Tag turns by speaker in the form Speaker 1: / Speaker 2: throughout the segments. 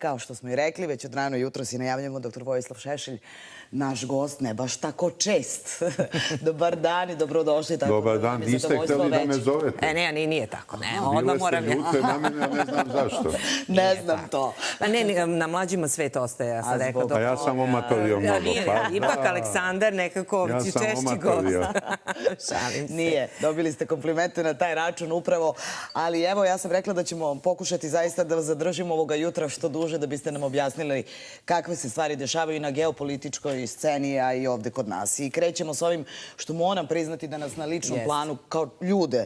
Speaker 1: Kao što smo i rekli, već od rano jutro si najavljamo dr. Vojislav Šešelj, naš gost, ne baš tako čest. Dobar dan i dobrodošli.
Speaker 2: Dobar dan, niste htjeli da me zovete.
Speaker 3: Ne, nije tako.
Speaker 2: Bile ste ljute na mene, ja ne znam zašto.
Speaker 1: Ne znam to.
Speaker 3: Pa ne, na mlađima svet ostaje, ja sam rekao.
Speaker 2: Pa ja sam omatorio mnogo.
Speaker 3: Ipak Aleksandar nekako češći gost. Šalim se.
Speaker 1: Nije, dobili ste komplimente na taj račun upravo, ali evo ja sam rekla da ćemo pokušati zaista da vas zadržimo ovoga jutra što duže da biste nam objasnili kakve se stvari dešavaju na geopolitičkoj sceni, a i ovde kod nas. I krećemo s ovim što moram priznati da nas na ličnom planu kao ljude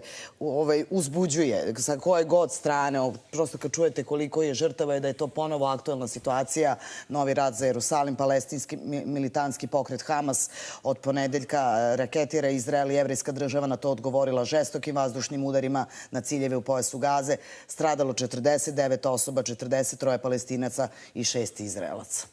Speaker 1: uzbuđuje sa koje god strane, prosto kad čujete koliko je žrtava i da je to ponovo aktuelna situacija, novi rat za Jerusalim, palestinski militantski pokret Hamas od ponedeljka raketira Izrael i Jevrejska država na to odgovorila žestokim vazdušnim udarima na ciljeve u pojasu Gaze. Stradalo 49 osoba, 43 Palestinaca i 6 Izraelaca.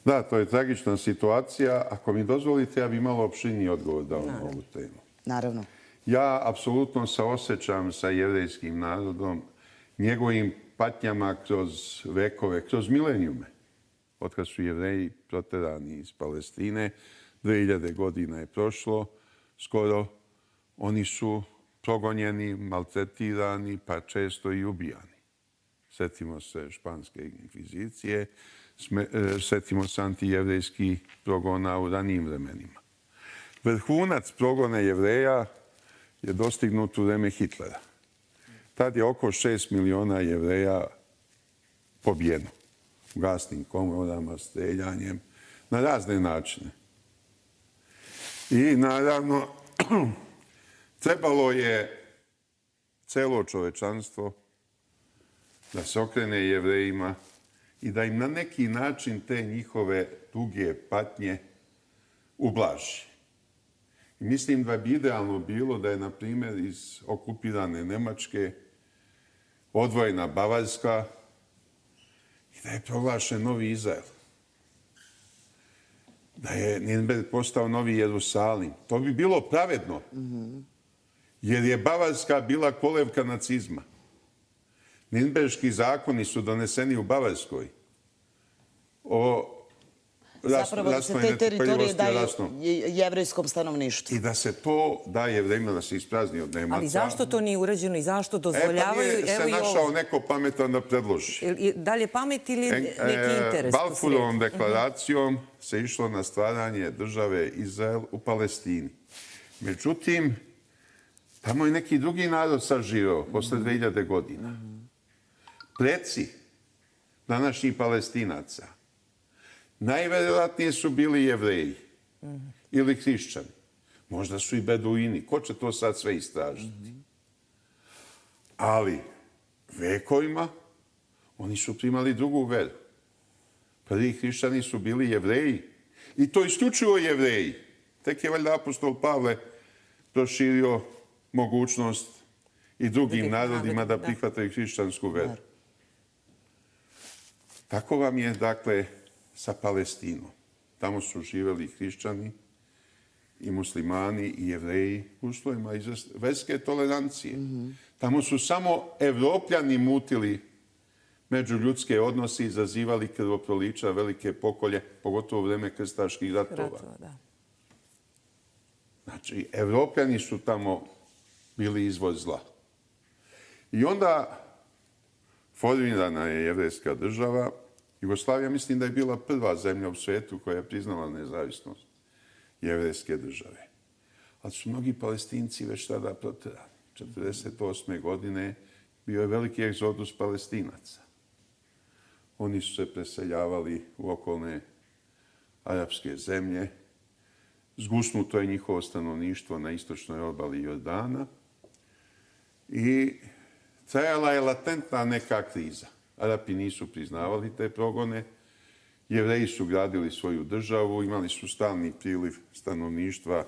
Speaker 2: Da, to je tragična situacija. Ako mi dozvolite, ja bih malo opširniji odgovor dao na ovu temu.
Speaker 1: Naravno.
Speaker 2: Ja apsolutno saosećam sa jevrejskim narodom, njegovim patnjama kroz vekove, kroz milenijume. Otkad su Jevreji proterani iz Palestine, 2000 godina je prošlo, skoro oni su progonjeni, maltretirani, pa često i ubijani. Sjetimo se španske inkvizicije, sjetimo se antijevrejskih progona u ranijim vremenima. Vrhunac progona Jevreja je dostignut u vreme Hitlera. Tad je oko 6 miliona Jevreja pobijeno. Gasnim komorama, streljanjem, na razne načine. I naravno, trebalo je celo čovečanstvo da se okrene Jevrejima i da im na neki način te njihove tuge patnje ublaži. I mislim da bi idealno bilo da je, na primjer, iz okupirane Nemačke odvojena Bavarska i da je proglašen novi Izrael. Da je Nürnberg postao novi Jerusalim. To bi bilo pravedno, jer je Bavarska bila kolevka nacizma. Nürnberški zakoni su doneseni u Bavarskoj o
Speaker 1: zapravo da se te teritorije daju jevrejskom stanovništvu.
Speaker 2: I da se to daje vremena da se isprazni od Nemaca.
Speaker 3: Ali zašto to nije urađeno i zašto dozvoljavaju?
Speaker 2: Pa nije se našao neko pametan da predloži.
Speaker 3: Da li je pamet ili neki interes?
Speaker 2: Balfourovom deklaracijom se išlo na stvaranje države Izrael u Palestini. Međutim, tamo je neki drugi narod saživao posle 2000 godina. Preci današnjih Palestinaca najverovatnije su bili Jevreji ili hrišćani. Možda su i beduini. Ko će to sad sve istražiti? Ali vekovima oni su primali drugu veru. Prvi hrišćani su bili Jevreji. I to isključivo Jevreji. Tek je valjda apostol Pavle proširio mogućnost i drugim narodima da prihvataju hrišćansku veru. Tako vam je, dakle, sa Palestinom. Tamo su živjeli hrišćani i muslimani i Jevreji u uslovima verske tolerancije. Tamo su samo Evropljani mutili međuljudske odnose i izazivali krvoprolića, velike pokolje, pogotovo u vreme krstaških ratova. Znači, Evropljani su tamo bili izvor zla. I onda formirana je jevrejska država. Jugoslavija, mislim da je bila prva zemlja u svijetu koja je priznala nezavisnost jevrejske države. Ali su mnogi Palestinci već tada proterani. 1948. godine bio je veliki egzodus Palestinaca. Oni su se preseljavali u okolne arapske zemlje. Zgusnuto je njihovo stanovništvo na istočnoj obali Jordana i trajala je latentna neka kriza. Arapi nisu priznavali te progone. Jevreji su gradili svoju državu, imali su stalni priliv stanovništva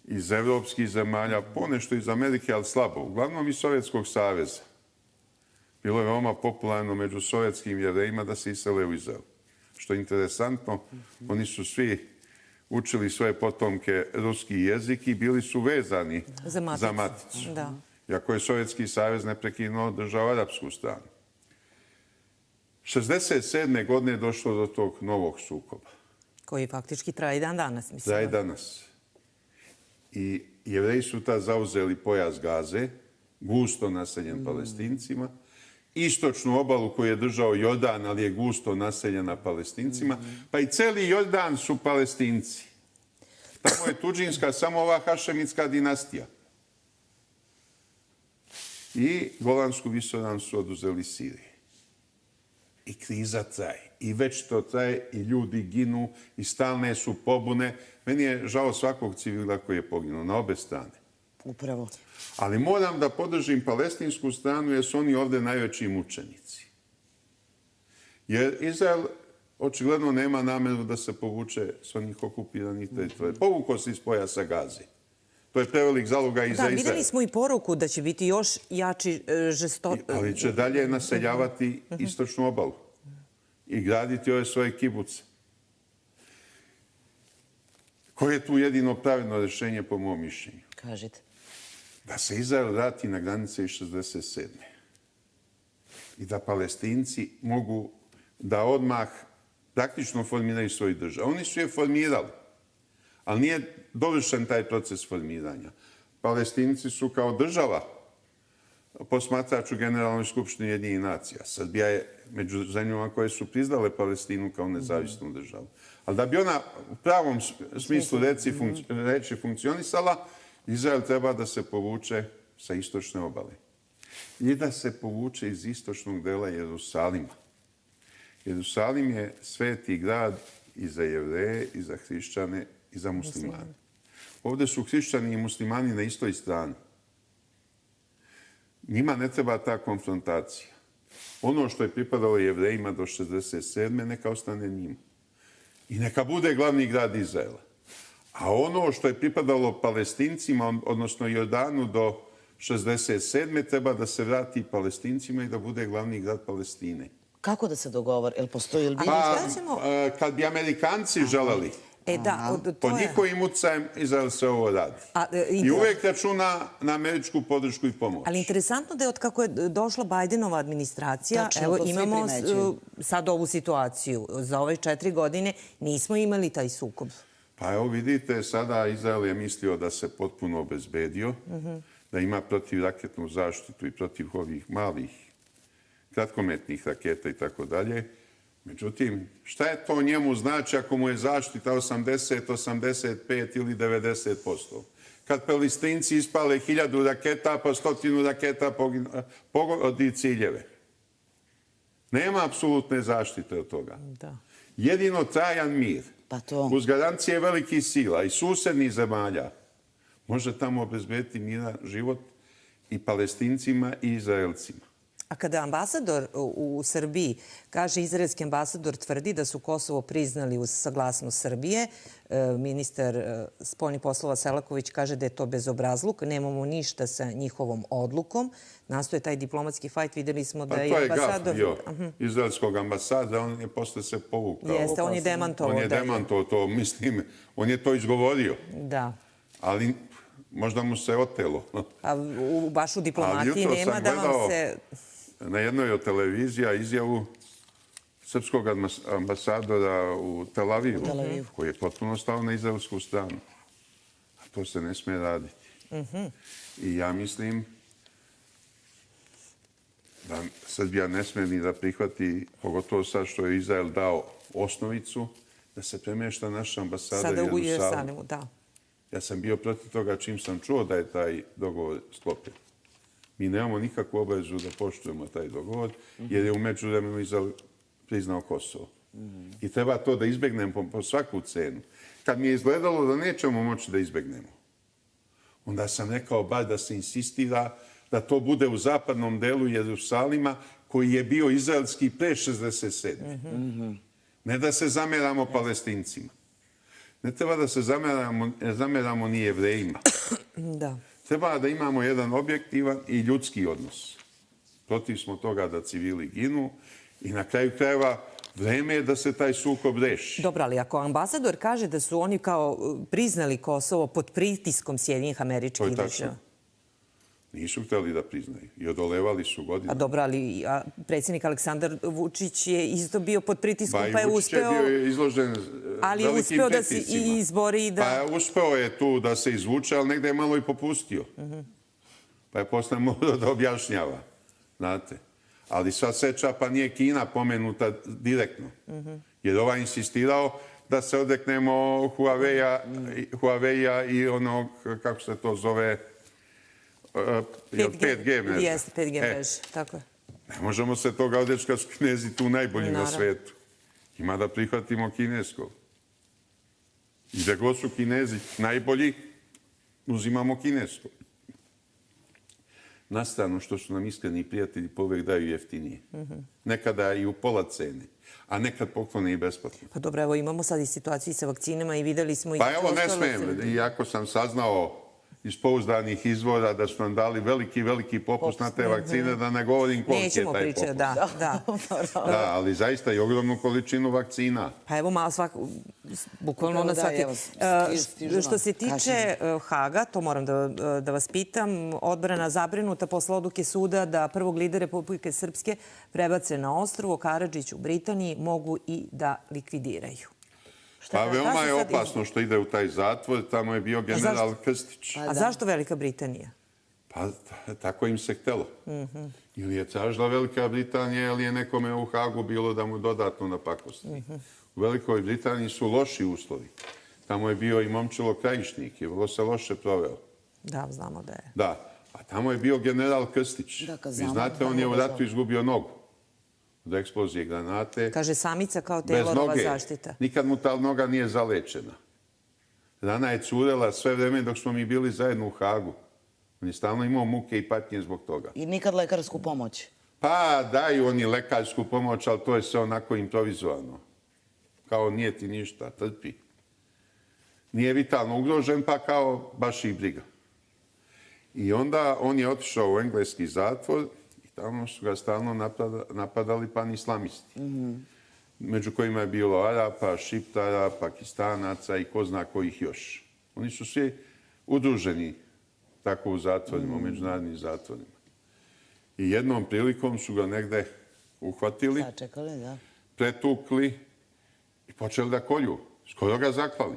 Speaker 2: iz evropskih zemalja, ponešto iz Amerike, ali slabo. Uglavnom iz Sovjetskog saveza. Bilo je veoma popularno među sovjetskim Jevrejima da se isele u Izrael. Što je interesantno, oni su svi učili svoje potomke ruski jezik i bili su vezani za maticu. Iako je Sovjetski savez neprekidno držao arapsku stranu. 67. godine je došlo do tog novog sukoba.
Speaker 3: Koji faktički traje i dan danas, mislim.
Speaker 2: Traje danas. I Jevreji su tad zauzeli pojas Gaze, gusto naseljen Palestincima, istočnu obalu koju je držao Jordan, ali je gusto naseljena Palestincima, pa i celi Jordan su Palestinci. Tamo je tuđinska samo ova hašemitska dinastija. I Golansku visoravni su oduzeli Siriji. I kriza traje. I već to traje i ljudi ginu i stalne su pobune. Meni je žao svakog civila koji je poginuo na obe strane.
Speaker 1: Upravo.
Speaker 2: Ali moram da podržim palestinsku stranu jer su oni ovde najveći mučenici. Jer Izrael očigledno nema nameru da se povuče s onih okupiranih teritorija. Povukao se iz pojasa Gaze. To je prevelik zalogaj i za
Speaker 3: Da,
Speaker 2: Izrael.
Speaker 3: videli smo i poruku da će biti još jači žesto...
Speaker 2: Ali će dalje naseljavati istočnu obalu i graditi ove svoje kibuce. Koje je tu jedino pravedno rješenje po mom mišljenju?
Speaker 1: Kažite.
Speaker 2: Da se Izrael vrati na granice iz 67. I da Palestinci mogu da odmah praktično formiraju svoju državu. Oni su je formirali, ali nije dovršen taj proces formiranja. Palestinci su kao država posmatrač u Generalnoj skupštini Ujedinjenih nacija. Srbija je među zemljama koje su priznale Palestinu kao nezavisnu državu. Ali da bi ona u pravom smislu reči funkcionisala, Izrael treba da se povuče sa istočne obale. I da se povuče iz istočnog dela Jerusalima. Jerusalim je sveti grad i za Jevreje, i za hrišćane, i za muslimane. Ovde su hrišćani i muslimani na istoj strani. Njima ne treba ta konfrontacija. Ono što je pripadalo Jevrejima do 67. neka ostane njima. I neka bude glavni grad Izraela. A ono što je pripadalo Palestincima, odnosno Jordanu do 67. treba da se vrati Palestincima i da bude glavni grad Palestine.
Speaker 1: Kako da se dogovor? Jel postoji ili bilo
Speaker 2: Pa,
Speaker 3: šta ćemo-
Speaker 2: kad bi Amerikanci želeli,
Speaker 3: Da,
Speaker 2: po
Speaker 3: to je...
Speaker 2: njihovim utjecajem Izrael se ovo radi. I uvek računa na američku podršku i pomoć.
Speaker 3: Ali interesantno da je od kako je došla Bajdenova administracija,
Speaker 1: Tačno,
Speaker 3: evo
Speaker 1: to svi
Speaker 3: imamo
Speaker 1: primećuju.
Speaker 3: sad ovu situaciju. Za ove 4 godine nismo imali taj sukob.
Speaker 2: Pa evo vidite, sada Izrael je mislio da se potpuno obezbedio, da ima protivraketnu zaštitu i protiv ovih malih kratkometnih raketa i tako dalje. Međutim, šta je to njemu znači ako mu je zaštita 80, 85 ili 90%? Kad Palestinci ispale 1000 raketa, pa 100 raketa pogodi ciljeve. Nema apsolutne zaštite od toga.
Speaker 3: Da.
Speaker 2: Jedino trajan mir,
Speaker 1: Pa to.
Speaker 2: uz garancije velikih sila i susednih zemalja, može tamo obezbediti miran život i Palestincima i Izraelcima.
Speaker 3: A kada ambasador u Srbiji, kaže izraelski ambasador, tvrdi da su Kosovo priznali uz saglasnost Srbije, ministar spoljnih poslova Selaković kaže da je to bezobrazluk, nemamo ništa sa njihovom odlukom. Nastoje taj diplomatski fajt, videli smo
Speaker 2: Pa
Speaker 3: da je
Speaker 2: to je
Speaker 3: ambasador...
Speaker 2: gaf bio izraelskog ambasada, on je posle se povukao.
Speaker 3: Jeste, on je demantovao.
Speaker 2: On je demantovao to, mislim, on je to izgovorio,
Speaker 3: Da.
Speaker 2: ali možda mu se otelo.
Speaker 3: A baš u diplomatiji
Speaker 2: jutros
Speaker 3: nema
Speaker 2: sam
Speaker 3: da vam
Speaker 2: gledao
Speaker 3: se...
Speaker 2: na jednoj od televizija izjavu srpskog ambasadora u Tel Avivu, koji je potpuno stao na izraelsku stranu. A to se ne smije raditi. I ja mislim da Srbija ne smije ni da prihvati, pogotovo sad što je Izrael dao osnovicu, da se premješta naša ambasada
Speaker 3: Sada u
Speaker 2: u Jerusalimu.
Speaker 3: Jerusalimu, da.
Speaker 2: Ja sam bio protiv toga čim sam čuo da je taj dogovor sklopljen. Mi nemamo nikakvu obavezu da poštujemo taj dogovor, jer je u međuvremenu Izrael priznao Kosovo. I treba to da izbegnemo po svaku cenu. Kad mi je izgledalo da nećemo moći da izbegnemo, onda sam rekao bar da se insistira da to bude u zapadnom delu Jerusalima, koji je bio izraelski pre 67. Ne da se zameramo Palestincima. Ne treba da se zameramo ni Jevrejima.
Speaker 3: Da.
Speaker 2: Treba da imamo jedan objektivan i ljudski odnos. Protiv smo toga da civili ginu i na kraju krajeva vreme je da se taj sukob reši.
Speaker 3: Dobro, ali ako ambasador kaže da su oni kao priznali Kosovo pod pritiskom Sjedinjenih Američkih
Speaker 2: To je tačno.
Speaker 3: država.
Speaker 2: Nisu hteli da priznaju i odolevali su
Speaker 3: A
Speaker 2: godinama.
Speaker 3: dobro, ali predsjednik Aleksandar Vučić je isto bio pod pritiskom, pa je
Speaker 2: Vučić je
Speaker 3: uspeo...
Speaker 2: bio izložen
Speaker 3: Ali je
Speaker 2: velikim
Speaker 3: uspeo da se
Speaker 2: pritiscima.
Speaker 3: i izbori i da...
Speaker 2: Pa uspeo je tu da se izvuče, ali negde je malo i popustio. Pa je posle morao da objašnjava. Znate. Ali sva seča pa nije Kina pomenuta direktno. Jer ovaj insistirao da se odreknemo Huawei-a i onog, kako se to zove, 5G mreže.
Speaker 3: Jeste, 5G mreže, tako je.
Speaker 2: Ne možemo se toga odreći kad su Kinezi tu najbolji na
Speaker 3: Naravno.
Speaker 2: svetu. Ima da prihvatimo kinesko. I da god su Kinezi najbolji, uzimamo kinesko. Na stranu što su nam iskreni prijatelji povek daju jeftinije. Nekada i u pola cene, a nekad poklone i besplatno.
Speaker 3: Pa dobro, evo imamo sad i situaciju sa vakcinama i videli smo...
Speaker 2: Pa evo, ne smijem, iako sam saznao iz pouzdanih izvora da su nam dali veliki popust na te vakcine, da ne govorim koliki je
Speaker 3: Nećemo
Speaker 2: taj
Speaker 3: pričati,
Speaker 2: popust.
Speaker 3: da.
Speaker 2: Da, ali zaista i ogromnu količinu vakcina.
Speaker 3: Pa evo malo bukvalno
Speaker 1: Upravo
Speaker 3: na
Speaker 1: da,
Speaker 3: svaki...
Speaker 1: evo, stižu
Speaker 3: Što
Speaker 1: nam,
Speaker 3: se tiče Haga, to moram da vas pitam, odbrana zabrinuta posle odluke suda da prvog lidera Republike Srpske prebace na ostrvo, Karadžić u Britaniji, mogu i da likvidiraju.
Speaker 2: Pa veoma je opasno što ide u taj zatvor, tamo je bio general Krstić.
Speaker 3: A zašto Velika Britanija?
Speaker 2: Pa tako im se htelo. Ili je tražila Velika Britanija, ili je nekome u Hagu bilo da mu dodatno napakosti. U Velikoj Britaniji su loši uslovi. Tamo je bio i Momčilo Krajišnik i vrlo se loše proveo.
Speaker 3: Da, znamo da je.
Speaker 2: Da, a tamo je bio general Krstić. Vi znate, on je u ratu izgubio nogu od eksplozije granate.
Speaker 3: Kaže samica kao
Speaker 2: Bez
Speaker 3: Taylorova
Speaker 2: noge.
Speaker 3: zaštita.
Speaker 2: Nikad mu ta noga nije zalečena. Rana je curela sve vreme dok smo mi bili zajedno u Hagu. On je stalno imao muke i patnje zbog toga.
Speaker 1: I nikad lekarsku pomoć.
Speaker 2: Pa daju oni lekarsku pomoć, ali to je sve onako improvizovano. Kao nije ti ništa, trpi. Nije vitalno ugrožen, pa kao baš i briga. I onda on je otišao u engleski zatvor i tamo su ga stalno napadali panislamisti. Među kojima je bilo Arapa, Šiptara, Pakistanaca i ko zna kojih još. Oni su svi udruženi tako u zatvorima, u međunarodnim zatvorima. I jednom prilikom su ga negde uhvatili,
Speaker 1: Sačekali, da.
Speaker 2: pretukli i počeli da kolju. Skoro ga zaklali.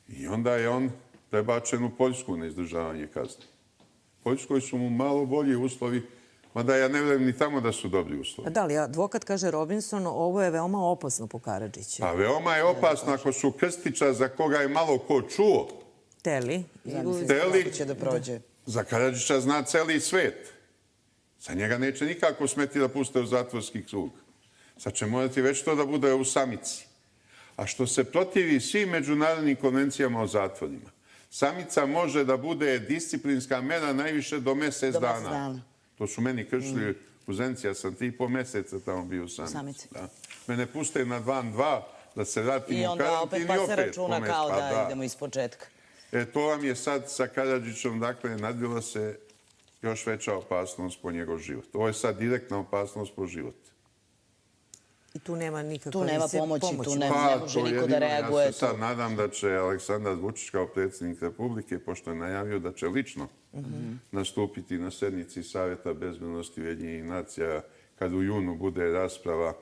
Speaker 2: I onda je on prebačen u Poljsku na izdržavanje kazne. U Poljskoj su mu malo bolji uslovi, mada ja ne vjerujem ni tamo da su dobri uslovi.
Speaker 3: A da li, advokat kaže Robinson, ovo je veoma opasno po Karadžiću.
Speaker 2: Pa veoma je opasno ako su Krstića za koga je malo ko čuo.
Speaker 3: Teli.
Speaker 1: Kako će da prođe.
Speaker 2: Za Karadžića zna celi svet. Za njega neće nikako smeti da puste u zatvorski krug. Sad će morati već to da bude u samici. A što se protivi svim međunarodnim konvencijama o zatvorima, samica može da bude disciplinska mera najviše do mjesec dana. To su meni kršili u Zenci, ja sam 3,5 mjeseca tamo bio u samici. Mene puste na 2 da se vratim u karantin i opet.
Speaker 1: I onda opet pa se računa kao da idemo iz početka.
Speaker 2: To vam je sad sa Karadžićom, dakle, nadvila se još veća opasnost po njegov život. Ovo je sad direktna opasnost po život.
Speaker 3: I tu nema nikakve
Speaker 1: Tu nema pomoći, tu ne može niko da reaguje.
Speaker 2: Ja se sad nadam da će Aleksandar Vučić kao predsjednik Republike, pošto je najavio da će lično nastupiti na sednici Savjeta bezbednosti Ujedinjenih nacija kad u junu bude rasprava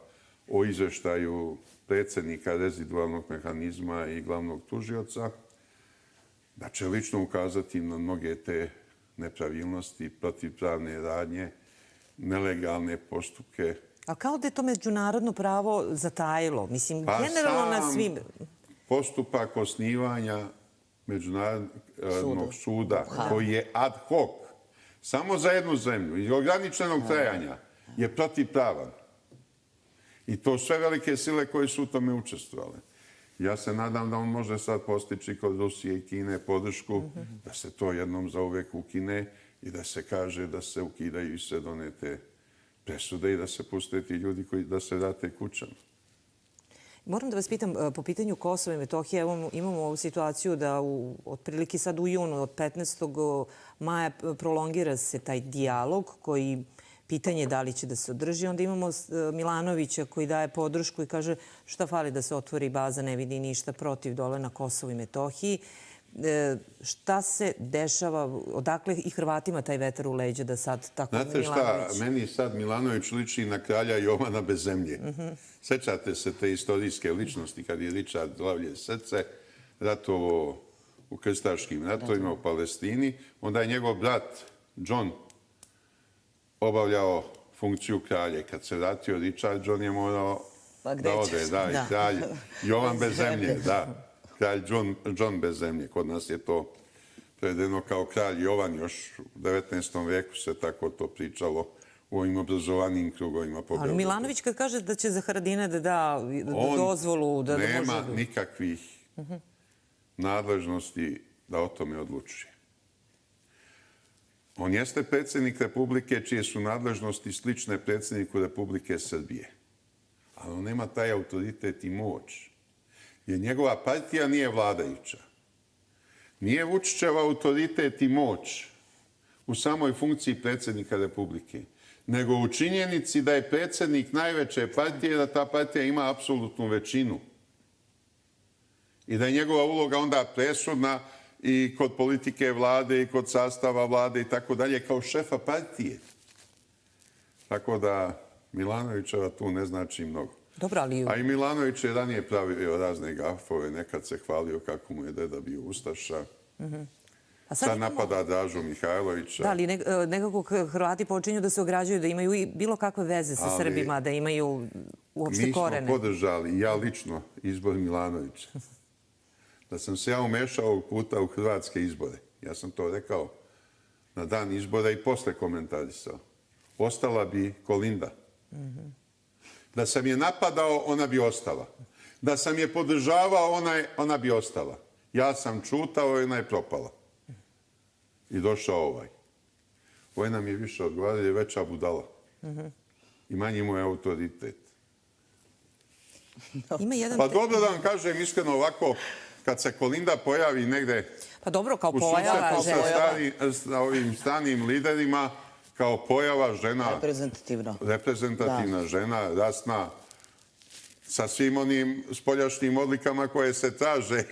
Speaker 2: o izveštaju predsjednika rezidualnog mehanizma i glavnog tužioca, da će lično ukazati na mnoge te nepravilnosti, protivpravne radnje, nelegalne postupke.
Speaker 3: A kao da je to međunarodno pravo zatajilo? Mislim, generalno na svim...
Speaker 2: Postupak osnivanja Međunarodnog suda, koji je ad hoc, samo za jednu zemlju i ograničenog trajanja, je protivpravan. I to sve velike sile koje su u tome učestvovale. Ja se nadam da on može sad postići kod Rusije i Kine podršku da se to jednom zauvek ukine i da se kaže da se ukidaju i sve donete presude i da se puste ti ljudi koji da se vrate kućama.
Speaker 3: Moram da vas pitam, po pitanju Kosova i Metohije, imamo ovu situaciju da otprilike sad u junu, od 15. maja, prolongira se taj dijalog koji pitanje da li će da se održi. Onda imamo Milanovića koji daje podršku i kaže šta fali da se otvori baza, ne vidi ništa protiv dole na Kosovu i Metohiji. Šta se dešava, odakle i Hrvatima taj vetar u leđa da sad tako
Speaker 2: Znate šta,
Speaker 3: Milanović...
Speaker 2: meni sad Milanović liči na kralja Jovana bez zemlje. Sećate se te istorijske ličnosti kad je Ričard Lavlje srce ratovo u krstaškim ratovima u Palestini. Onda je njegov brat John obavljao funkciju kralje. Kad se vratio Ričard, John je morao da ode. Da, i kralj Jovan bez zemlje, da. Kralj John bez zemlje. Kod nas je to predeno kao kralj Jovan. Još u 19. veku se tako to pričalo u ovim obrazovanim krugovima.
Speaker 3: Ali Milanović kad kaže da će za Haradine da da dozvolu...
Speaker 2: On nema nikakvih nadležnosti da o tome odlučuje. On jeste predsjednik Republike čije su nadležnosti slične predsjedniku Republike Srbije. Ali on nema taj autoritet i moć. Jer njegova partija nije vladajuća. Nije Vučićev autoritet i moć u samoj funkciji predsjednika Republike, nego u činjenici da je predsjednik najveće partije, da ta partija ima apsolutnu većinu. I da je njegova uloga onda presudna i kod politike vlade i kod sastava vlade i tako dalje, kao šefa partije. Tako da Milanovićeva tu ne znači mnogo.
Speaker 3: Dobro, ali...
Speaker 2: A i Milanović je ranije pravio razne gafove, nekad se hvalio kako mu je deda bio ustaša. Sad napada Dražu Mihajlovića.
Speaker 3: Da, ali nekako Hrvati počinju da se ograđuju, da imaju i bilo kakve veze sa Srbima, da imaju uopšte korene.
Speaker 2: Mi smo podržali, ja lično, izbor Milanovića. Da sam se ja umešao ovog puta u hrvatske izbore. Ja sam to rekao na dan izbora i posle komentarisao. Ostala bi Kolinda. Da sam je napadao, ona bi ostala. Da sam je podržavao, ona bi ostala. Ja sam čutao i ona je propala. I došao ovaj. Ovaj nam je više odgovarao, je veća budala. I manji mu je autoritet. Pa dobro da vam kažem iskreno ovako, kad se Kolinda pojavi negde
Speaker 3: pa dobro, kao
Speaker 2: u
Speaker 3: pojava
Speaker 2: susretu sa ovim stranim liderima, kao pojava žena, reprezentativna žena, rasna, sa svim onim spoljašnjim odlikama koje se traže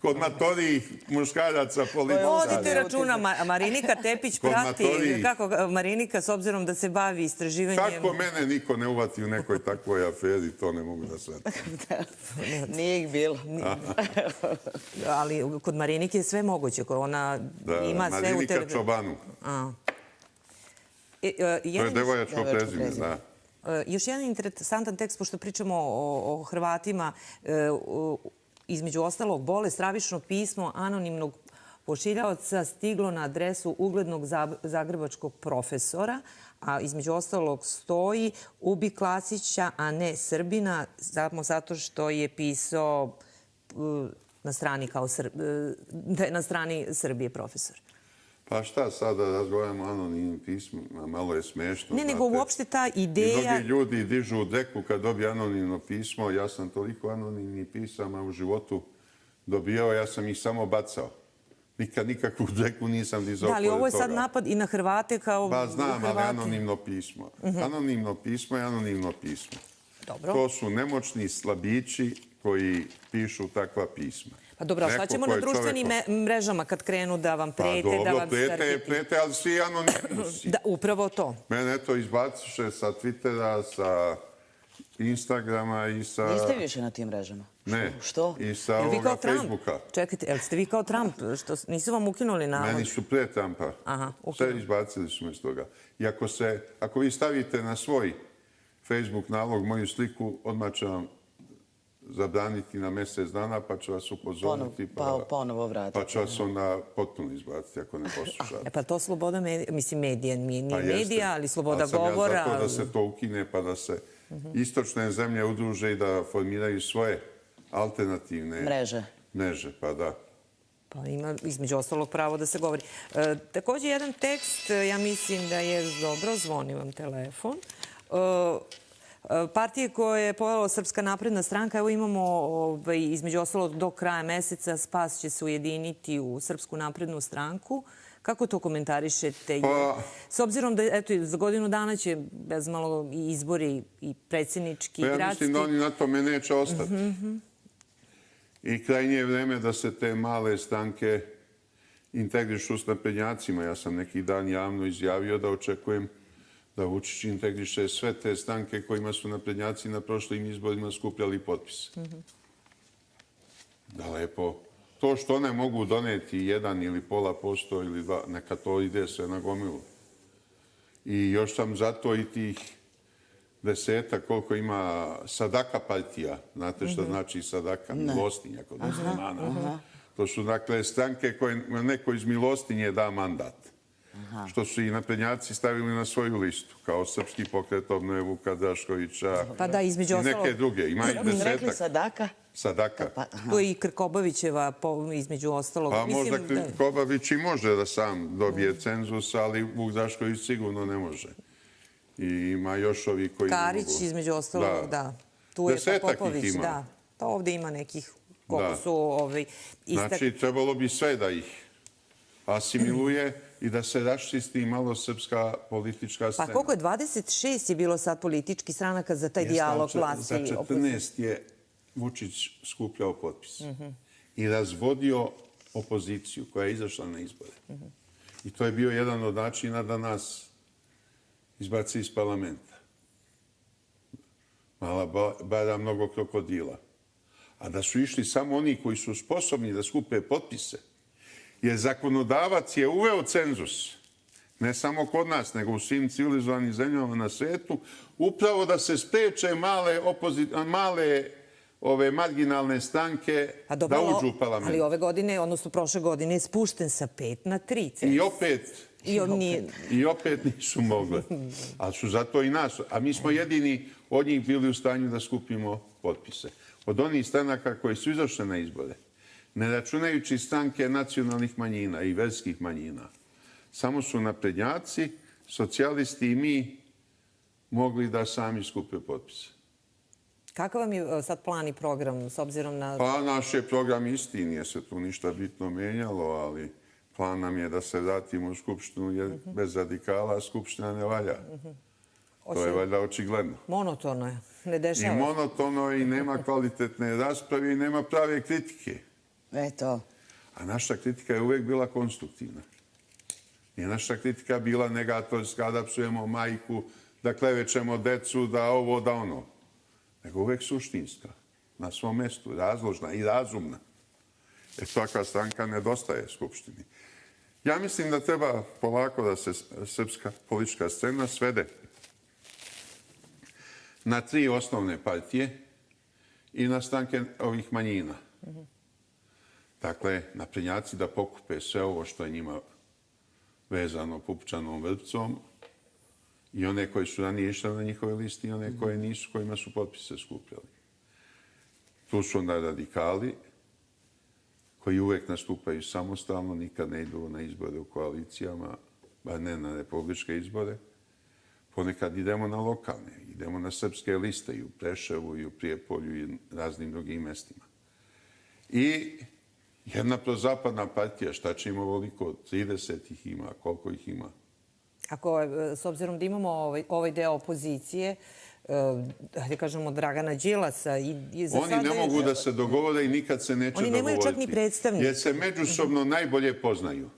Speaker 2: kod matorijih muškaraca političara.
Speaker 3: Vodite računa, Marinika Tepić prati, kako Marinika, s obzirom da se bavi istraživanjem...
Speaker 2: Kako mene niko ne uvati u nekoj takvoj aferi, to ne mogu da shvatim.
Speaker 1: Nije ih bilo.
Speaker 3: Ali kod Marinike je sve moguće, ona ima sve u...
Speaker 2: Marinika Čobanu. To je devojačko prezime, da.
Speaker 3: Još jedan interesantan tekst, pošto pričamo o Hrvatima, između ostalog, bole stravično pismo anonimnog pošiljaoca stiglo na adresu uglednog zagrebačkog profesora, a između ostalog stoji ubi Klasića, a ne Srbina, samo zato što je pisao na strani Srbije profesor.
Speaker 2: Pa šta sad da razgovaramo o anonimnim pismima, malo je smiješno.
Speaker 3: Ne, nego uopšte ta ideja...
Speaker 2: I mnogi ljudi dižu u deku kad dobije anonimno pismo. Ja sam toliko anonimnih pisama u životu dobijao, ja sam ih samo bacao. Nikad nikakvu deku nisam dizao pored toga.
Speaker 3: Da, ali ovo je sad napad i na Hrvate kao...
Speaker 2: Pa znam, ali anonimno pismo. Anonimno pismo je anonimno pismo.
Speaker 3: Dobro.
Speaker 2: To su nemoćni slabići koji pišu takva pisma.
Speaker 3: Pa dobro, a šta ćemo na društvenim mrežama kad krenu da vam prete, da vam
Speaker 2: crkiti? Pa dobro, prete, ali svi anonimni.
Speaker 3: Da, upravo to.
Speaker 2: Mene to izbaciše sa Twittera, sa Instagrama i sa...
Speaker 1: Niste više na tim mrežama?
Speaker 2: Ne.
Speaker 1: Što?
Speaker 2: I sa ovoga Facebooka.
Speaker 3: Čekajte, jel ste vi kao Trump? Nisu vam ukinuli nalog?
Speaker 2: Meni su pre Trumpa. Sve izbacili su me s toga. I ako vi stavite na svoj Facebook nalog moju sliku, odmah će vam zabraniti na mjesec dana, pa će vas upozoriti.
Speaker 1: Ponovo vratiti.
Speaker 2: Pa će vas onda potpuno izbaciti ako ne poslušate.
Speaker 3: Pa to sloboda medija, nije medija, ali sloboda govora.
Speaker 2: Zato da se to ukine, pa da se istočne zemlje udruže i da formiraju svoje alternativne mreže. Pa da.
Speaker 3: Pa ima između ostalog pravo da se govori. Također jedan tekst, ja mislim da je dobro, zvoni vam telefon. Partije koje je pojela Srpska napredna stranka, evo imamo između ostalog do kraja meseca Spas će se ujediniti u Srpsku naprednu stranku. Kako to komentarišete? S obzirom da za godinu dana će bezmalo i izbori i predsjednički i gradski.
Speaker 2: Ja mislim da oni na tome neće ostati. I krajnje je vreme da se te male stranke integrišu s naprednjacima. Ja sam neki dan javno izjavio da očekujem da Vučić integriše sve te stranke kojima su naprednjaci na prošlim izborima skupljali potpise. Da lepo. To što one mogu doneti 1 ili 0,5% ili 2, neka to ide sve na gomilu. I još sam zato i tih 10 koliko ima Sadaka partija. Znate što znači Sadaka? Milostinja kod muslimana. To su dakle stranke koje neko iz milostinje da mandat. Što su i naprednjaci stavili na svoju listu, kao Srpski pokret obnove Vuka Draškovića
Speaker 3: Pa da, između
Speaker 2: i neke
Speaker 3: ostalog,
Speaker 2: druge. Ima ih
Speaker 1: Ste rekli
Speaker 2: 10.
Speaker 1: Sadaka?
Speaker 2: Sadaka.
Speaker 3: tu je i Krkobabićeva, između ostalog.
Speaker 2: Pa
Speaker 3: Mislim,
Speaker 2: možda
Speaker 3: da.
Speaker 2: Krkobabić i može da sam dobije cenzus, ali Vuk Drašković sigurno ne može. I ima još ovi koji ne mogu.
Speaker 3: Karić, između ostalog, da. Tu je
Speaker 2: Desetak ih
Speaker 3: Popović,
Speaker 2: ima.
Speaker 3: da. Pa ovde ima nekih koliko
Speaker 2: Da.
Speaker 3: su
Speaker 2: Znači, trebalo bi sve da ih asimiluje i da se raščisti malo srpska politička scena.
Speaker 3: Pa koliko je? 26 je bilo sad politički stranaka za taj dijalog vlasti.
Speaker 2: Za 14 je Vučić skupljao potpis i razvodio opoziciju koja je izašla na izbore. I to je bio jedan od načina da nas izbaci iz parlamenta. Mala bara, mnogo krokodila. A da su išli samo oni koji su sposobni da skupe potpise, jer zakonodavac je uveo cenzus, ne samo kod nas, nego u svim civilizovanim zemljama na svetu, upravo da se spreče male ove marginalne stranke da uđu u parlament.
Speaker 3: Ali ove godine, odnosno prošle godine, je spušten sa 5 na 3.
Speaker 2: I opet nisu mogle. Ali su zato i nas. A mi smo jedini od njih bili u stanju da skupimo potpise. Od onih stranaka koji su izašle na izbore, ne računajući stranke nacionalnih manjina i verskih manjina, samo su naprednjaci, socijalisti i mi mogli da sami skupe potpise.
Speaker 3: Kakav vam je sad plan i program s obzirom na...
Speaker 2: Pa naš je program isti, nije se tu ništa bitno menjalo, ali plan nam je da se vratimo u Skupštinu, jer bez radikala Skupština ne valja. To je valjda očigledno.
Speaker 3: Monotono je, ne dešava
Speaker 2: I
Speaker 3: se.
Speaker 2: monotono i nema kvalitetne rasprave i nema prave kritike.
Speaker 1: Eto.
Speaker 2: A naša kritika je uvek bila konstruktivna. Nije naša kritika bila negatorska, da psujemo majku, da klevećemo decu, da ovo, da ono. Nego uvek suštinska, na svom mestu, razložna i razumna. Jer svaka stranka nedostaje Skupštini. Ja mislim da treba polako da se srpska politička scena svede na 3 osnovne partije i na stranke ovih manjina. Dakle, naprednjaci da pokupe sve ovo što je njima vezano pupčanom vrpcom i one koji su ranije išle na njihove listi i one koje nisu, kojima su potpise skupljali. Tu su onda radikali koji uvek nastupaju samostalno, nikad ne idu na izbore u koalicijama, bar ne na republičke izbore. Ponekad idemo na lokalne, idemo na srpske liste i u Preševu, i u Prijepolju, i raznim drugim mestima. I jedna prozapadna partija, šta će im ovoliko? 30 ih ima, koliko ih ima?
Speaker 3: Ako, s obzirom da imamo ovaj deo opozicije, da kažemo Dragana Đilasa i za
Speaker 2: Oni ne mogu da se dogovore i nikad se neće dogovoriti.
Speaker 3: Oni nemaju čak ni predstavnika.
Speaker 2: Jer se međusobno najbolje poznaju.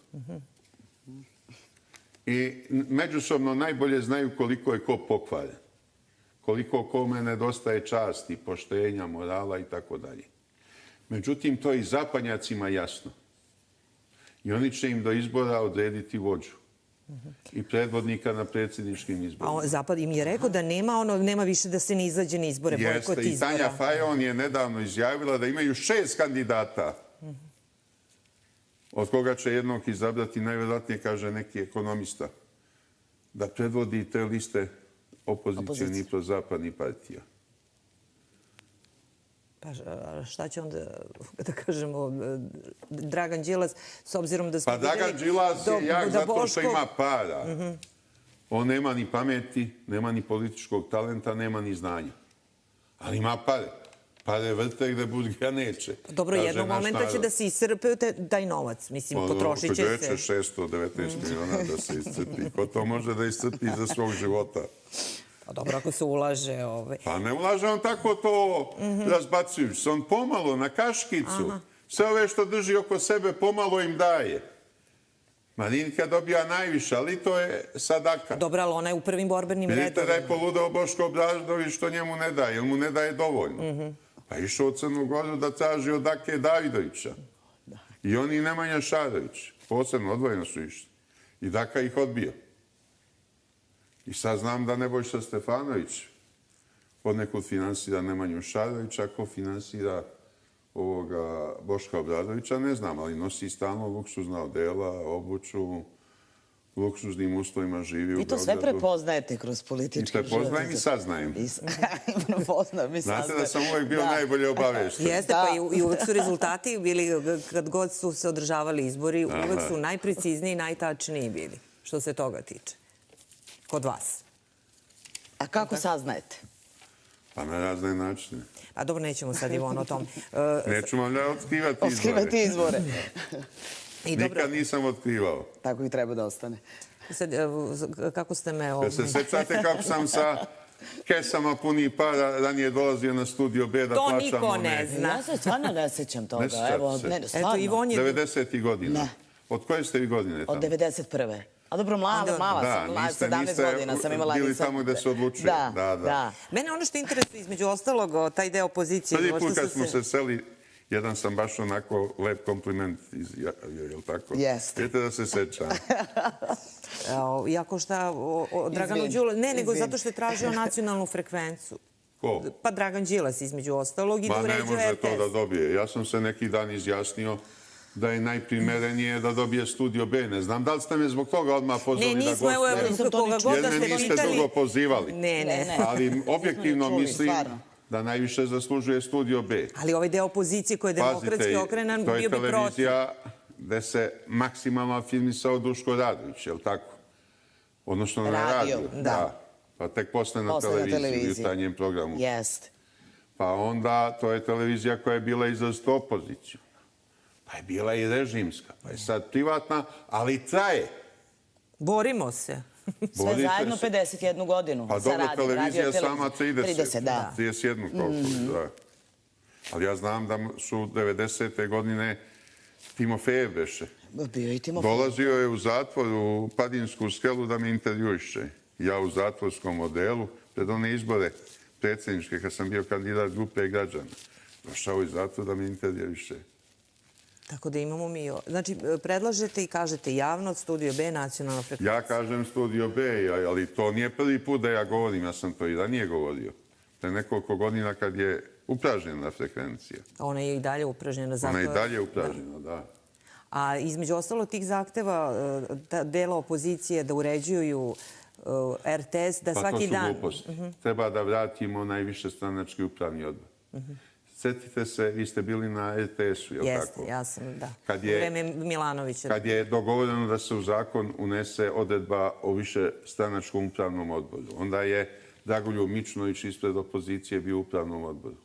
Speaker 2: I međusobno najbolje znaju koliko je ko pokvaren. Koliko kome nedostaje časti, poštenja, morala i tako dalje. Međutim, to je i zapadnjacima jasno. I oni će im do izbora odrediti vođu. I predvodnika na predsjedničkim izborima.
Speaker 3: A Zapad im je rekao da nema više da se ne izađe na izbore, bojkot
Speaker 2: Jeste,
Speaker 3: izbora.
Speaker 2: i Tanja Fajon je nedavno izjavila da imaju 6 kandidata, od koga će jednog izabrati, najvjerojatnije, kaže neki ekonomista, da predvodi te liste opozicijnih prozapadnih partija.
Speaker 3: Pa šta će onda, da kažemo, Dragan Đilas, s obzirom da smo
Speaker 2: Pa Dragan Đilas je jak zato što ima para. On nema ni pameti, nema ni političkog talenta, nema ni znanja. Ali ima pare. Pare vrte gde budga neće.
Speaker 3: Dobro, jednog momenta će da se iscrpe taj novac. Mislim, potrošit će se.
Speaker 2: Gde će 619 miliona da se iscrpi? Ko to može da iscrpi za svog života?
Speaker 3: A dobro, ako se ulaže...
Speaker 2: Pa ne ulaže on tako to razbacujući. On pomalo na kaškicu. Sve ove što drži oko sebe pomalo im daje. Marinika dobija najviše, ali to je sadaka.
Speaker 3: Dobro, ali ona je u prvim borbenim redovima.
Speaker 2: Vidite da je poludeo Boško Obradović što njemu ne daje, jer mu ne daje dovoljno. Pa išao u Crnu Goru da traži od Dake Davidovića. I oni i Nemanja Šarović. Posebno odvojeno su išli. I Daka ih odbio. I sad znam da Nebojša Stefanović odnekud finansira Nemanju Šarovića, ko finansira ovoga Boška Obradovića, ne znam, ali nosi stalno luksuzna odela, obuću, u luksuznim uslovima živi u Beogradu.
Speaker 1: I to sve prepoznajete kroz politički život.
Speaker 2: I prepoznajem i saznajem.
Speaker 1: Prepoznajem i saznajem.
Speaker 2: Znate da sam uvek bio najbolje obavešten.
Speaker 3: Jeste, pa i uvek su rezultati bili, kad god su se održavali izbori, uvek su najprecizniji i najtačniji bili, što se toga tiče. Kod vas.
Speaker 1: A kako saznajete?
Speaker 2: Pa na razne načine.
Speaker 3: A dobro, nećemo sad, Ivona, o tom.
Speaker 2: Neću vam ja otkrivati izvore.
Speaker 1: Otkrivati izvore.
Speaker 2: Nikad nisam otkrivao.
Speaker 1: Tako i treba da ostane.
Speaker 3: Sad, kako ste me...
Speaker 2: Da se sećate kako sam sa kesama puni para ranije dolazio na Studio B da plaćam one...
Speaker 3: To niko ne zna.
Speaker 1: Ja se stvarno ne sećam toga.
Speaker 2: Ne sećam se.
Speaker 1: Ne, stvarno.
Speaker 3: Eto, Ivon je...
Speaker 2: 90. godina.
Speaker 1: Ne.
Speaker 2: Od koje ste vi godine tamo?
Speaker 1: Od 91. A dobro, mala sam, 17 godina sam imala...
Speaker 2: bili tamo gde se odlučuje.
Speaker 1: Da.
Speaker 3: Mene ono što interesuje, između ostalog, taj deo opozicije...
Speaker 2: Prvi put kad smo se seli, jedan sam baš onako lep kompliment izjavio, je li tako?
Speaker 1: Jeste.
Speaker 2: Vidite da se sećam.
Speaker 3: Iako šta o Draganu Đilasu... Ne, nego zato što je tražio nacionalnu frekvencu.
Speaker 2: Ko?
Speaker 3: Pa Dragan Đilas, između ostalog, i da uređuje RTS.
Speaker 2: Ma ne može to da dobije. Ja sam se neki dan izjasnio da je najprimerenije da dobije Studio B. Ne znam, da li ste me zbog toga odmah pozvali da gostuje?
Speaker 3: Ne, nismo, koga god da ste
Speaker 2: pitali. Jer me niste dugo pozivali.
Speaker 3: Ne.
Speaker 2: Ali objektivno mislim da najviše zaslužuje Studio B.
Speaker 3: Ali ovaj deo opozicije koji je demokratski okrenan bio bi protiv.
Speaker 2: To je televizija gde se maksimalno afirmisao Duško Radović, je li tako? Odnosno na radiju.
Speaker 1: Da.
Speaker 2: Pa tek posle na televiziji, u jutarnjem programu.
Speaker 1: Jeste.
Speaker 2: Pa onda to je televizija koja je bila izrazito opoziciju. Pa je bila i režimska, pa je sad privatna, ali traje.
Speaker 3: Borimo se.
Speaker 1: Sve zajedno 51 godinu.
Speaker 2: Pa dobro, televizija sama 30.
Speaker 1: Da.
Speaker 2: 31 koliko, da. Ali ja znam da su 90. godine Timofejev beše.
Speaker 1: Bio i Timofejev.
Speaker 2: Dolazio je u zatvor u Padinsku skelu da me intervjuiše. Ja u zatvorskom odelu, pred one izbore predsjedničke, kad sam bio kandidat grupe građana. Došao iz zatvora da me intervjuiše.
Speaker 3: Tako da imamo mi... Znači, predlažete i kažete javno Studio B, nacionalna frekvencija.
Speaker 2: Ja kažem Studio B, ali to nije prvi put da ja govorim. Ja sam to i ranije govorio. Pre nekoliko godina kad je upražnjena frekvencija.
Speaker 3: A ona je i dalje upražnjena.
Speaker 2: Ona je i dalje upražnjena, da.
Speaker 3: A između ostalo tih zahteva dela opozicije da uređuju RTS, da svaki dan...
Speaker 2: Pa to su gluposti. Treba da vratimo najviše stranački upravni odbor. Sjetite se, vi ste bili na RTS-u, je li tako?
Speaker 3: Jeste, ja sam, da.
Speaker 2: U
Speaker 3: vreme Milanovića.
Speaker 2: Kad je dogovoreno da se u zakon unese odredba o više stranačkom upravnom odboru, onda je Dragoljub Mićunović ispred opozicije bio u upravnom odboru.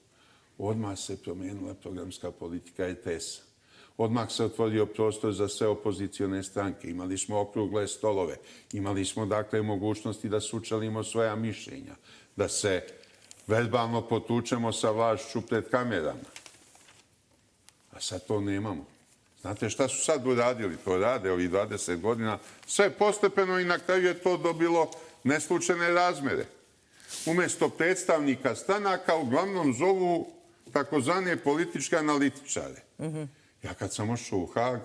Speaker 2: Odmah se promijenila programska politika RTS-a. Odmah se otvorio prostor za sve opozicione stranke. Imali smo okrugle stolove. Imali smo, dakle, mogućnosti da sučelimo svoja mišljenja. Da se verbalno potučemo sa vlašću pred kamerama. A sad to nemamo. Znate šta su sad uradili? To rade ovih 20 godina. Sve postepeno i na kraju je to dobilo neslučajne razmere. Umjesto predstavnika stranaka uglavnom zovu takozvane političke analitičare. Ja kad sam ošao u Hag,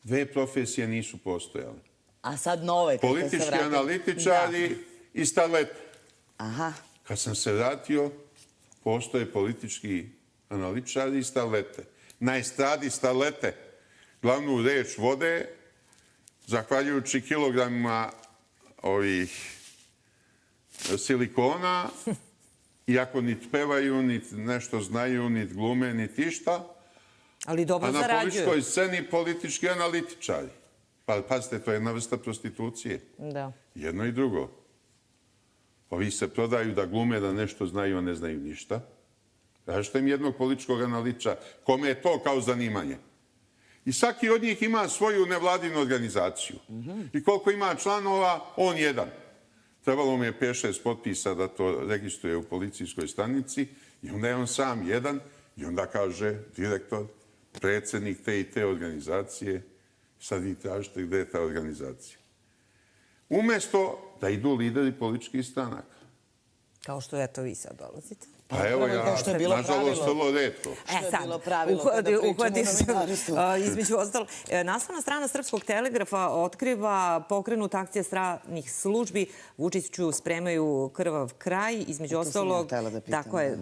Speaker 2: dve profesije nisu postojale.
Speaker 1: A sad nove.
Speaker 2: Politički analitičari i starlete.
Speaker 1: Aha.
Speaker 2: Kad sam se vratio, postoje politički analitičari i starlete. Na estradi starlete glavnu reč vode, zahvaljujući kilogramima ovih silikona, iako niti pevaju, niti nešto znaju, niti glume, niti išta.
Speaker 3: Ali dobro zarađuju.
Speaker 2: A na političkoj sceni politički analitičari. Pa pazite, to je jedna vrsta prostitucije.
Speaker 3: Da.
Speaker 2: Jedno i drugo. Ovi se prodaju da glume, da nešto znaju, a ne znaju ništa. Kažete im jednog političkog analitičara. Kome je to kao zanimanje? I svaki od njih ima svoju nevladinu organizaciju. I koliko ima članova, on jedan. Trebalo mu je 5-6 potpisa da to registruje u policijskoj stanici i onda je on sam jedan i onda kaže direktor, predsjednik te i te organizacije, sad vi tražite gde je ta organizacija. Umesto da idu lideri političkih stranaka.
Speaker 3: Kao što eto vi sad dolazite.
Speaker 2: Pa evo
Speaker 1: upravo kao
Speaker 2: ja,
Speaker 1: što je bilo
Speaker 2: nažalost,
Speaker 1: pravilo.
Speaker 2: vrlo retko.
Speaker 1: Što je bilo pravilo kada pričamo o novinarstvu?
Speaker 3: Između ostalo, naslovna strana Srpskog telegrafa otkriva pokrenut akcija stranih službi. Vučiću spremaju krvav kraj. Između
Speaker 1: To sam ja
Speaker 3: ostalog,
Speaker 1: htela da pitam,
Speaker 3: tako je,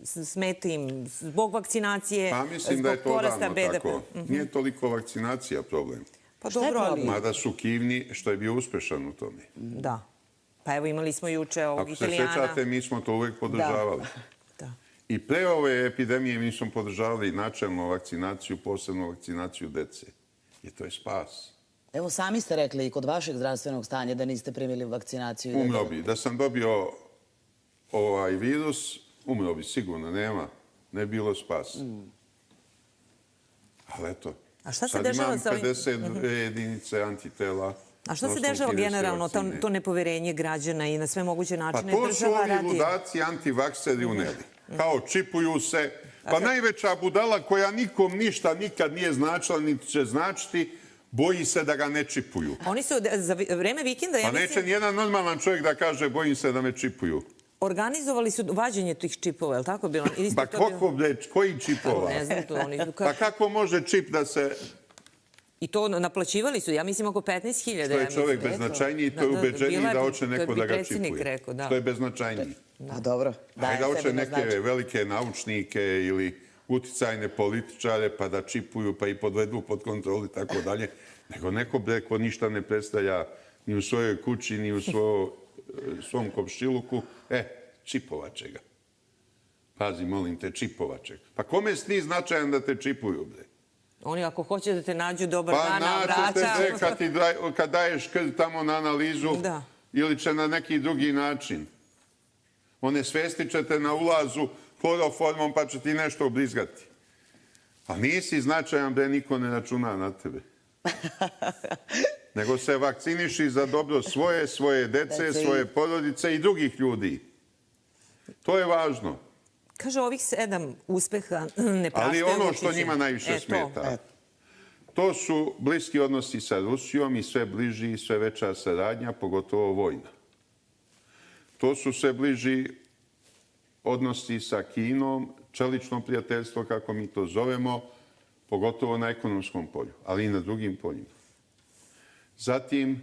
Speaker 3: smeta im zbog vakcinacije,
Speaker 2: Pa mislim da
Speaker 3: zbog
Speaker 2: je to
Speaker 3: porasta
Speaker 2: davno
Speaker 3: BDP.
Speaker 2: tako. Nije toliko vakcinacija problem.
Speaker 3: Pa
Speaker 1: Šta je
Speaker 3: dobro, ali...
Speaker 1: problem?
Speaker 2: Mada su kivni što je bio uspešan u tome.
Speaker 3: Da. Pa evo imali smo juče ovog
Speaker 2: Ako se
Speaker 3: Italijana.
Speaker 2: sjećate, mi smo to uvijek podržavali.
Speaker 3: Da.
Speaker 2: I pre ove epidemije mi smo podržavali načelnu vakcinaciju, posebno vakcinaciju dece. I to je spas.
Speaker 1: Evo, sami ste rekli i kod vašeg zdravstvenog stanja da niste primili vakcinaciju.
Speaker 2: Umro bi. Da sam dobio ovaj virus, umro bi sigurno, nema. Ne bi bilo spas. Ali eto,
Speaker 3: A šta se
Speaker 2: sad
Speaker 3: dešava
Speaker 2: imam
Speaker 3: sa ovim-
Speaker 2: 52 jedinice antitela.
Speaker 3: A što
Speaker 2: na
Speaker 3: se
Speaker 2: osnovu
Speaker 3: dešava
Speaker 2: kineske
Speaker 3: generalno,
Speaker 2: vakcine.
Speaker 3: to nepoverenje građana i na sve moguće
Speaker 2: Pa
Speaker 3: načine
Speaker 2: to su
Speaker 3: država
Speaker 2: ovi
Speaker 3: radi?
Speaker 2: ludaci antivakseri uneli. Kao čipuju se. Pa najveća budala koja nikom ništa nikad nije značila, niti će značiti, boji se da ga ne čipuju.
Speaker 3: Oni su za vreme vikenda, ja
Speaker 2: Pa neće
Speaker 3: mislim,
Speaker 2: nijedan normalan čovjek da kaže bojim se da me čipuju.
Speaker 3: organizovali su vađenje tih čipova, je li tako bilo? Ili ste
Speaker 2: Pa
Speaker 3: to bilo-
Speaker 2: koliko, bre, koji čipova?
Speaker 3: Ne znam, to oni...
Speaker 2: Pa kako može čip da se...
Speaker 3: I to naplaćivali su, ja mislim, oko 15.000.
Speaker 2: To je čovjek beznačajniji, to je ubeđeniji da hoće neko da ga
Speaker 3: predsjednik
Speaker 2: čipuje.
Speaker 3: rekao, da.
Speaker 2: To je beznačajniji.
Speaker 1: Pa dobro.
Speaker 2: Ajde da hoće
Speaker 1: sebi na
Speaker 2: neke
Speaker 1: značaj.
Speaker 2: velike naučnike ili uticajne političare pa da čipuju pa i podvedu pod kontrolu i tako dalje. Nego neko bre ko ništa ne predstavlja ni u svojoj kući, ni u svom komšiluku. Čipovaće ga. Pazi, molim te, čipovaće ga. Pa kome si ti značajan da te čipuju, bre?
Speaker 3: Oni ako hoće da te nađu dobar
Speaker 2: Pa
Speaker 3: dan, a
Speaker 2: naćete
Speaker 3: vraća...
Speaker 2: se kad daješ krv tamo na analizu
Speaker 3: Da.
Speaker 2: ili će na neki drugi način. One svesti ćete na ulazu kloroformom pa će ti nešto obrizgati. A nisi značajan, bre, niko ne računa na tebe. Nego se vakciniši za dobro svoje dece, svoje porodice i drugih ljudi. To je važno.
Speaker 3: Kaže, ovih 7 uspeha ne praštaju
Speaker 2: Ali ono
Speaker 3: Vučiću.
Speaker 2: što njima najviše smeta, to su bliski odnosi sa Rusijom i sve bliži i sve veća saradnja, pogotovo vojna. To su sve bliži odnosi sa Kinom, čelično prijateljstvo, kako mi to zovemo, pogotovo na ekonomskom polju, ali i na drugim poljima. Zatim,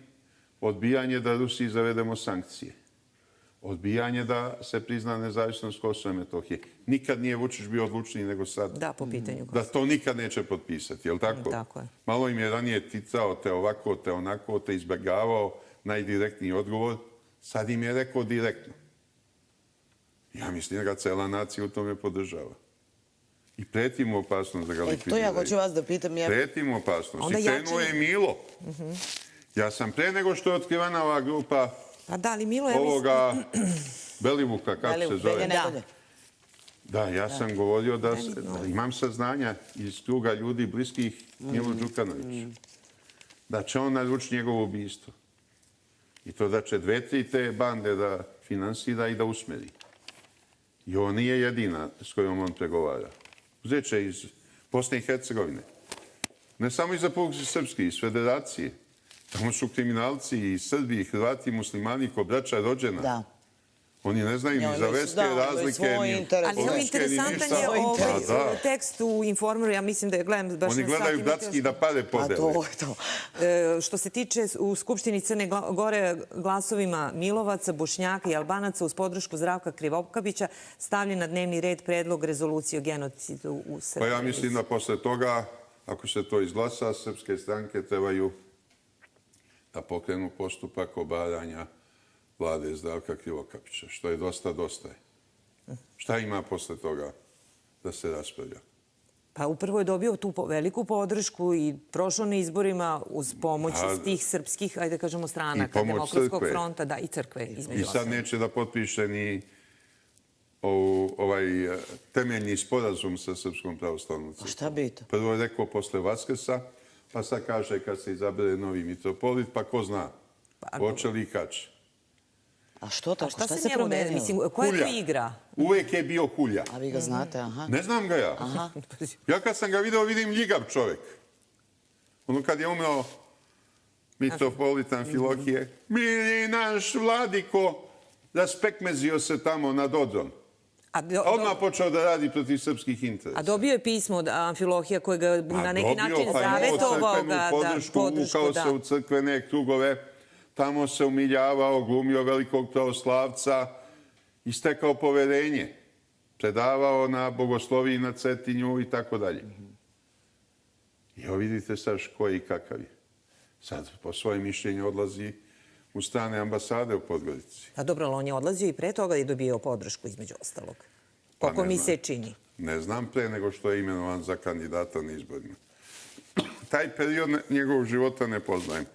Speaker 2: odbijanje da Rusiji zavedemo sankcije. Odbijanje da se prizna nezavisnost Kosova i Metohije. Nikad nije Vučić bio odlučniji nego sad.
Speaker 3: Da, po pitanju
Speaker 2: Da to nikad neće potpisati, je li tako?
Speaker 3: Tako je.
Speaker 2: Malo im je ranije ticao te ovako, te onako, te izbjegavao najdirektniji odgovor. Sad im je rekao direktno. Ja mislim da ga cela nacija u tome podržava. I pretimo opasnost da ga
Speaker 1: To
Speaker 2: likvidiraju.
Speaker 1: ja hoću vas da pitam.
Speaker 2: Pretimo opasnost.
Speaker 3: Onda
Speaker 2: I krenuo je Milo. Ja sam pre nego što je otkrivena ova grupa
Speaker 3: Pa da, ali Milo, ja mislim...
Speaker 2: ovoga Belivuka, kako se zove.
Speaker 1: Belje nedelje.
Speaker 2: Da, ja sam govorio da imam saznanja iz kruga ljudi bliskih Milu Đukanoviću. Da će on naručiti njegovo ubistvo. I to da će 2-3 te bande da finansira i da usmeri. I ovo nije jedina s kojom on pregovara. Uzet će iz Bosne i Hercegovine. Ne samo iz Republike Srpske, iz Federacije. Tamo su kriminalci i Srbi, i Hrvati, i muslimani, ko braća rođena.
Speaker 1: Da.
Speaker 2: Oni ne znaju ni za verske razlike,
Speaker 1: svoj
Speaker 2: ni
Speaker 1: interes.
Speaker 3: Ali evo,
Speaker 2: političke, ni
Speaker 3: interesantan
Speaker 2: ništa.
Speaker 3: je ovaj
Speaker 2: Da.
Speaker 3: tekst u Informeru, ja mislim da je gledam baš
Speaker 2: Oni
Speaker 3: na
Speaker 2: gledaju
Speaker 3: svakim
Speaker 2: bratski da pare
Speaker 1: Pa
Speaker 2: podele.
Speaker 1: to je to.
Speaker 3: Što se tiče u Skupštini Crne Gore glasovima Milovaca, Bošnjaka i Albanaca uz podršku Zdravka Krivokapića stavljen na dnevni red predlog rezolucije o genocidu u
Speaker 2: Pa
Speaker 3: Srbiji.
Speaker 2: ja mislim da posle toga, ako se to izglasa, srpske stranke trebaju da pokrenu postupak obaranja vlade Zdravka Krivokapića, što je dosta je. Šta ima posle toga da se raspravlja?
Speaker 3: Pa upravo je dobio tu veliku podršku i prošao na izborima uz pomoć tih srpskih, ajde kažemo, stranaka,
Speaker 2: pomoć
Speaker 3: Demokratskog
Speaker 2: crkve.
Speaker 3: fronta, da, i crkve.
Speaker 2: I
Speaker 3: između
Speaker 2: sad
Speaker 3: ostalog.
Speaker 2: neće da potpiše ni ovaj temeljni sporazum sa Srpskom pravoslavnom
Speaker 1: A
Speaker 2: crkvom.
Speaker 1: šta bi to?
Speaker 2: Prvo je rekao posle Vaskrsa, pa sad kaže kad se izabere novi mitropolit, pa ko zna, hoće li i kad će.
Speaker 1: A što tako?
Speaker 3: Šta
Speaker 1: Šta
Speaker 3: se
Speaker 1: se
Speaker 3: njemu
Speaker 1: promenilo?
Speaker 3: Mislim, koja je to
Speaker 2: Hulja.
Speaker 3: igra?
Speaker 2: Uvek je bio hulja.
Speaker 1: A vi ga znate, aha.
Speaker 2: Ne znam ga ja. Ja kad sam ga video, vidim ljigav čovek. Ono kad je umeo mitropolitan Filohije, mili naš vladiko, raspekmezio se tamo nad Odrom. Odmah počeo da radi protiv srpskih interesa.
Speaker 3: A dobio je pismo od Amfilohija koji ga na neki način
Speaker 2: Dobio, pa imao
Speaker 3: zavetovao
Speaker 2: crkvenu
Speaker 3: ga
Speaker 2: podršku, ukao se u crkvene krugove, tamo se umiljavao, glumio velikog pravoslavca i stekao poverenje. Predavao na bogosloviji na Cetinju i tako dalje. I evo vidite sad koji i kakav je. Sad po svoje mišljenje odlazi u strane ambasade u Podgorici.
Speaker 3: A dobro, ali on je odlazio i pre toga i dobio podršku između ostalog. Koliko
Speaker 2: ne
Speaker 3: mi
Speaker 2: znam.
Speaker 3: se čini.
Speaker 2: Ne znam pre nego što je imenovan za kandidata na izborima. Taj period njegovog života ne poznajem.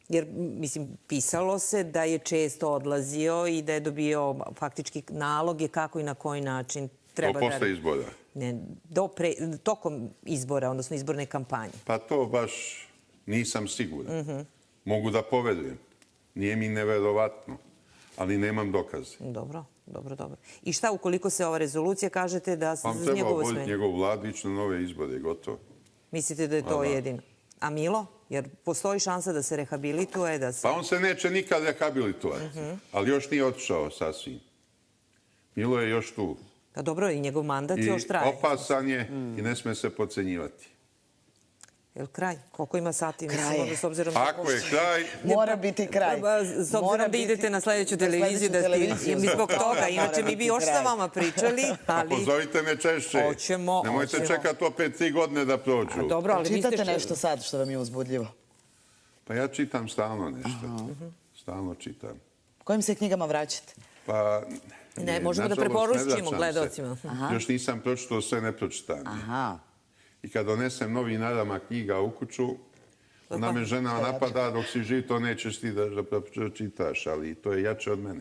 Speaker 3: Jer, mislim, pisalo se da je često odlazio i da je dobio faktički naloge kako i na koji način treba
Speaker 2: To posle izbora.
Speaker 3: Ne, tokom izbora, odnosno izborne kampanje.
Speaker 2: Pa to baš nisam siguran. Mogu da poverujem. Nije mi neverovatno, ali nemam dokaze.
Speaker 3: Dobro. I šta ukoliko se ova rezolucija kažete da se
Speaker 2: Pa
Speaker 3: za
Speaker 2: treba
Speaker 3: njegovo
Speaker 2: oboriti
Speaker 3: smenje?
Speaker 2: njegov Vladić na nove izbore, gotovo.
Speaker 3: Mislite da je to
Speaker 2: da.
Speaker 3: jedino? A Milo? Jer postoji šansa da se rehabilituje, da se...
Speaker 2: Pa on se neće nikad rehabilitovati, ali još nije otišao sasvim. Milo je još tu.
Speaker 3: Pa dobro, i njegov mandat
Speaker 2: I
Speaker 3: još traje.
Speaker 2: opasan je i ne sme se podcenjivati.
Speaker 3: Jel kraj? Koliko ima sati?
Speaker 1: Kraj
Speaker 3: Mislim,
Speaker 1: je.
Speaker 3: onda s obzirom
Speaker 2: Ako je kraj,
Speaker 1: Mora biti kraj.
Speaker 3: S obzirom da idete na sledeću televiziju, mi zbog toga, inače mi bi još sa vama pričali, ali...
Speaker 2: pozovite me češće.
Speaker 3: Hoćemo.
Speaker 2: Nemojte čekati opet 3 godine da prođu.
Speaker 3: Dobro, ali vi ste...
Speaker 1: Čitate nešto sad što vam je uzbudljivo?
Speaker 2: Pa ja čitam stalno nešto. Stalno čitam.
Speaker 1: Kojim se knjigama vraćate?
Speaker 2: Pa...
Speaker 3: Ne, možemo da
Speaker 2: nažalost,
Speaker 3: preporučimo
Speaker 2: ne vraćam se.
Speaker 3: gledalcima.
Speaker 2: Još nisam pročitao sve nepročitanje.
Speaker 1: Aha.
Speaker 2: I kad donesem novi naramak knjiga u kuću, onda me žena napada, dok si živ, to nećeš ti da pročitaš, ali to je jače od mene.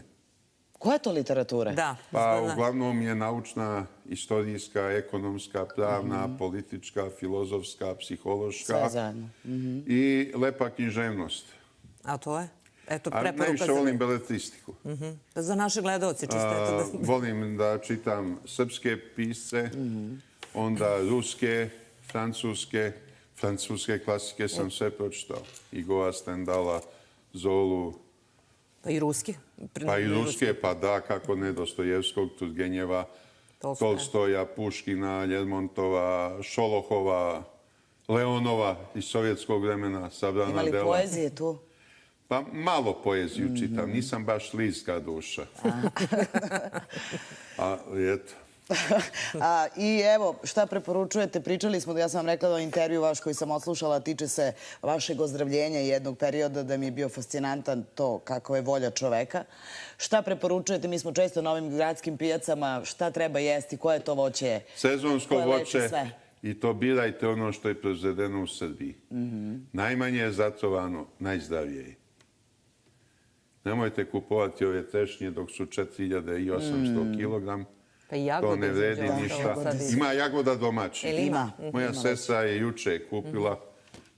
Speaker 1: Koja je to literatura?
Speaker 3: Da.
Speaker 2: Pa uglavnom je naučna, istorijska, ekonomska, pravna, politička, filozofska, psihološka.
Speaker 1: Sve zajedno.
Speaker 2: I lepa književnost.
Speaker 3: A to je? Eto,
Speaker 2: A
Speaker 3: preporuka
Speaker 2: najviše
Speaker 3: za...
Speaker 2: volim beletristiku.
Speaker 3: Za naše gledalce, čisto eto da...
Speaker 2: Volim da čitam srpske pisce, onda ruske, francuske klasike sam sve pročitao. Igora, Stendala, Zolu,
Speaker 3: Pa i ruski.
Speaker 2: pa i ruske, pa da, kako ne, Dostojevskog, Turgenjeva, Tolstoja, Puškina, Ljermontova, Šolohova, Leonova iz sovjetskog vremena, sabrana
Speaker 1: Ima li
Speaker 2: dela.
Speaker 1: poezije tu?
Speaker 2: Pa malo poeziju čitam, nisam baš lirska duša. Ali eto.
Speaker 1: I evo, šta preporučujete? Pričali smo, ja sam vam rekla da intervju vaš koji sam odslušala tiče se vašeg ozdravljenja i jednog perioda da mi je bio fascinantan to kako je volja čoveka. Šta preporučujete? Mi smo često na ovim gradskim pijacama. Šta treba jesti? Koje je to voće?
Speaker 2: Sezonsko
Speaker 1: koje leči
Speaker 2: voće
Speaker 1: sve?
Speaker 2: i to birajte ono što je proizvedeno u Srbiji. Najmanje je zatrovano, najzdravije je. Nemojte kupovati ove trešnje dok su 4800 kilogram.
Speaker 3: Pa i jagode.
Speaker 2: To ne vredi
Speaker 3: između
Speaker 2: ništa.
Speaker 3: ostalog sad
Speaker 2: Ima jagoda domaći.
Speaker 3: Ili ima?
Speaker 2: Moja sestra je juče kupila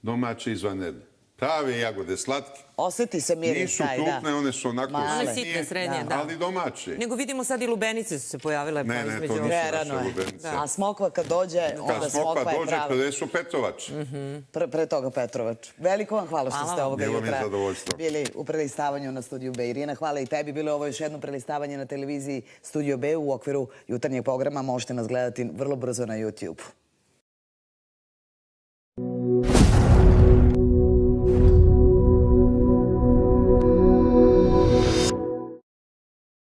Speaker 2: domaće izvanredne. Prave jagode, slatke.
Speaker 1: Oseti se miris
Speaker 2: Nisu
Speaker 1: taj, da.
Speaker 2: krupne, one su onako
Speaker 1: Male.
Speaker 3: One
Speaker 2: sitnije,
Speaker 3: sitne, srednje, da.
Speaker 2: ali domaće.
Speaker 3: Nego vidimo sad i lubenice su se pojavile pa
Speaker 2: Ne,
Speaker 3: između...
Speaker 2: to nisu
Speaker 1: Prerano
Speaker 2: naše
Speaker 1: je.
Speaker 2: lubenice.
Speaker 1: A smokva kad dođe, onda
Speaker 2: Kad
Speaker 1: smokva
Speaker 2: smokva
Speaker 1: je
Speaker 2: dođe,
Speaker 1: prava.
Speaker 2: predesu Petrovač.
Speaker 1: Pre toga Petrovač. Veliko vam hvala što
Speaker 3: Hvala
Speaker 1: ste
Speaker 3: vam.
Speaker 1: ovoga
Speaker 2: Bilo mi je
Speaker 1: jutra
Speaker 2: zadovoljstvo.
Speaker 1: bili u prelistavanju na Studiju B. Irina, hvala i tebi. Bilo je ovo još jedno prelistavanje na televiziji Studio B u okviru jutarnjeg programa. Možete nas gledati vrlo brzo na YouTube.